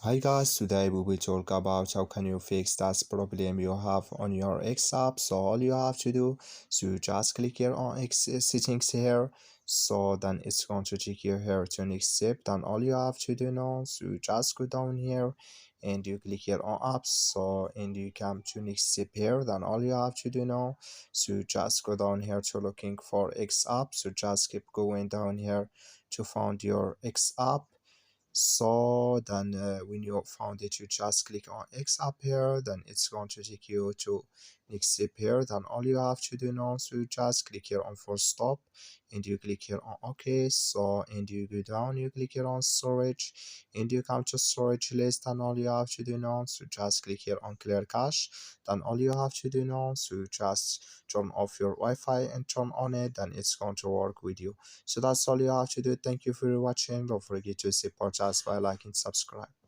Hi guys, today we will talk about how can you fix that problem you have on your X app. So all you have to do is you just click here on X settings here. So then it's going to take you here to next step. Then all you have to do now is you just go down here and you click here on apps. So and you come to next step here. Then all you have to do now is you just go down here to looking for X app. So just keep going down here to find your X app. So then when you found it, you just click on X up here, then it's going to take you to next step here. Then all you have to do now is you just click here on for stop and you click here on OK. So and you go down, you click here on storage and you come to storage list. And all you have to do now is you just click here on clear cache. Then all you have to do now is you just turn off your Wi-Fi and turn on it, then it's going to work with you. So that's all you have to do. Thank you for watching. Don't forget to support us by liking, subscribe.